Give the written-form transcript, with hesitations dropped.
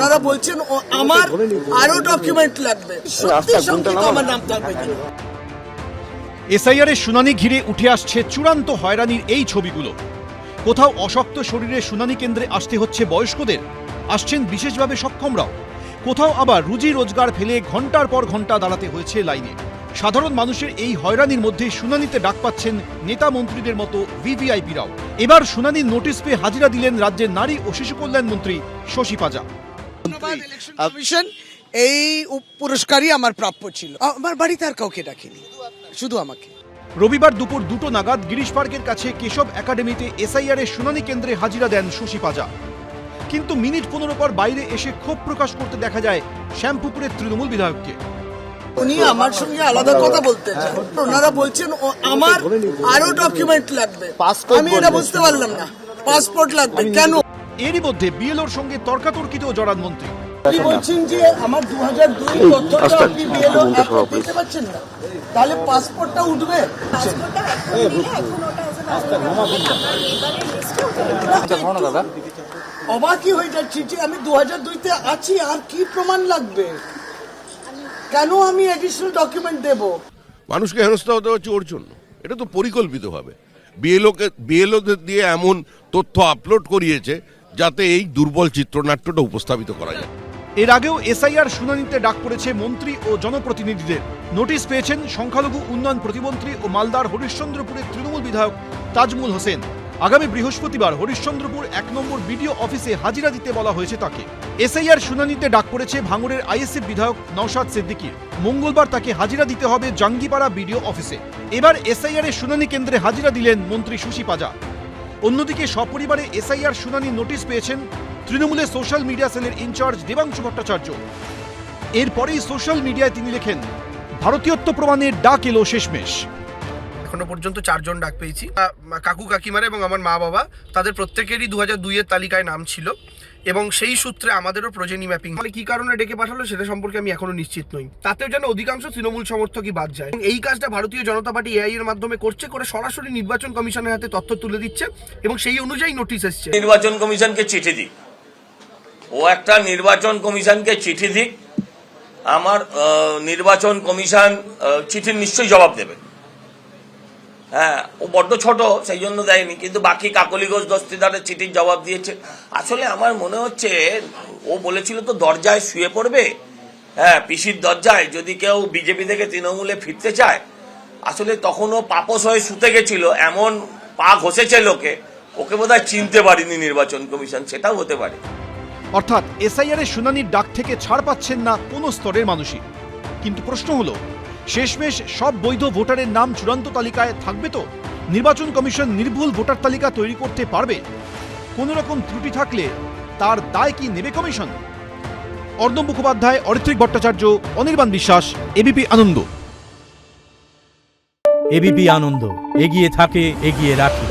ওনারা বলছেন আমার আরো ডকুমেন্ট লাগবে, সত্যি সত্যি আমার নাম থাকবে কিনা। এসআইআর এর শুনানি ঘিরে উঠে আসছে চূড়ান্ত হয়রানির এই ছবিগুলো। কোথাও অশক্ত শরীরে শুনানি কেন্দ্রে আসতে হচ্ছে বয়স্কদের, আসছেন বিশেষভাবে সক্ষমরাও। কোথাও আবার রুজি রোজগার ফেলে ঘন্টার পর ঘন্টা দাঁড়াতে হয়েছে লাইনে। সাধারণ মানুষের এই হয়রানির মধ্যে শুনানিতে ডাক পাচ্ছেন নেতা মন্ত্রীদের মতো ভিভিআইপিরাও। এবার শুনানির নোটিশ পেয়ে হাজিরা দিলেন রাজ্যের নারী ও শিশু কল্যাণ মন্ত্রী শশী পাজা। কমিশন এই পুরস্কারই আমার প্রাপ্য ছিল। আমার বাড়িতে আর কাউকে ডাকিনি, শুধু আমাকে। রবিবার দুপুর 2টো নাগাদ গিরিশ পার্কের কাছে কেশব একাডেমিতে এসআইআর এর শুনানি কেন্দ্রে হাজিরা দেন শশী পাজা। কিন্তু মিনিট 15 পর বাইরে এসে ক্ষোভ প্রকাশ করতে দেখা যায় শ্যামপুকুরের তৃণমূল বিধায়ককে। উনি আমার সঙ্গে আলাদা কথা বলতে চান, ওনারা বলছেন আমার আরো ডকুমেন্ট লাগবে। আমি এটা বুঝতে পারলাম না, পাসপোর্ট লাগবে কেন? এরই মধ্যে বিএলওর সঙ্গে তর্কাতর্কিতেও জড়ান মন্ত্রী। আপনি বলছেন যে আমার 2002 তথ্যটা আপনি বিএলও দিতে পারছেন না, তাহলে পাসপোর্টটা উঠবে। অবাকই হয়ে যাচ্ছি যে আমি 2002-তে আছি, আর কি প্রমাণ লাগবে? কেন আমি এডিশনাল ডকুমেন্ট দেব? মানুষকে হেনস্থা হতে হচ্ছে ওর জন্য। এটা তো পরিকল্পিতভাবে বিএলওদের দিয়ে এমন তথ্য আপলোড করিয়েছে যাতে এই দুর্বল চিত্রনাট্যটা উপস্থাপিত করা যায়। এর আগেও এসআইআর শুনানিতে ডাক পড়েছে মন্ত্রী ও জনপ্রতিনিধিদের। নোটিশ পেয়েছেন সংখ্যালঘু উন্নয়ন প্রতিমন্ত্রী ও মালদার হরিশ্চন্দ্রপুরের তৃণমূল বিধায়ক তাজমুল হোসেন। আগামী বৃহস্পতিবার হরিশ্চন্দ্রপুর 1 নম্বর বিডিও অফিসে হাজিরা দিতে বলা হয়েছে তাকে। এসআইআর শুনানিতে ডাক পড়েছে ভাঙড়ের আইএসএফ বিধায়ক নওশাদ সিদ্দিকীর। মঙ্গলবার তাকে হাজিরা দিতে হবে জাঙ্গিপাড়া বিডিও অফিসে। এবার এসআইআর এর শুনানি কেন্দ্রে হাজিরা দিলেন মন্ত্রী শশী পাজা। অন্যদিকে সপরিবারে এসআইআর শুনানির নোটিশ পেয়েছেন তৃণমূলের সোশ্যাল মিডিয়া সেলের ইনচার্জ দেবাংশু ভট্টাচার্য। এরপরেই সোশ্যাল মিডিয়ায় তিনি লেখেন, ভারতীয়ত্ব প্রমাণের ডাক এলো শেষমেশ। এখনো পর্যন্ত 4 জন ডাক পেয়েছি। কাকু কাকিমারা এবং আমার মা বাবা, তাদের প্রত্যেকেরই 2002-এর তালিকায় নাম ছিল এবং সেই সূত্রে আমাদেরও প্রজেনি ম্যাপিং। মানে কি কারণে ডেকে পাঠালো সেটা সম্পর্কে আমি এখনো নিশ্চিত নই। তাতেও যেন অধিকাংশ তৃণমূল সমর্থকই বাদ যায়। এই কাজটা ভারতীয় জনতা পার্টি এআই এর মাধ্যমে করে সরাসরি নির্বাচন কমিশনের হাতে তথ্য তুলে দিচ্ছে এবং সেই অনুযায়ী নোটিশ এসছে। নির্বাচন কমিশনকে চিঠি দিই, ও একটা নির্বাচন কমিশনকে চিঠি দিক। আমার নির্বাচন কমিশন চিঠির নিশ্চয়ই জবাব দেবে। হ্যাঁ, ও বড্ড ছোট সেই জন্য দেয়নি, কিন্তু বাকি কাকলি ঘোষ দস্তিদারের চিঠির জবাব দিয়েছে। আসলে আমার মনে হচ্ছে ও বলেছিল তো দরজায় শুয়ে পড়বে, হ্যাঁ, পিসির দরজায়, যদি কেউ বিজেপি থেকে তৃণমূলে ফিরতে চায়। আসলে তখন ও পাপস হয়ে শুতে গেছিল, এমন পা ঘষেছে লোকে, ওকে বোধহয় চিনতে পারিনি নির্বাচন কমিশন, সেটাও হতে পারে। অর্থাৎ এসআইআর এর শুনানির ডাক থেকে ছাড় পাচ্ছেন না কোনো স্তরের মানুষই। কিন্তু প্রশ্ন হলো, শেষমেশ সব বৈধ ভোটারের নাম চূড়ান্ত তালিকায় থাকবে তো? নির্বাচন কমিশন নির্ভুল ভোটার তালিকা তৈরি করতে পারবে? কোন রকম ত্রুটি থাকলে তার দায় কি নেবে কমিশন? অর্ণব মুখোপাধ্যায়, অরিত্রিক ভট্টাচার্য, অনির্বাণ বিশ্বাস, এবিপি আনন্দ। এবিপি আনন্দ, এগিয়ে থাকে, এগিয়ে রাখে।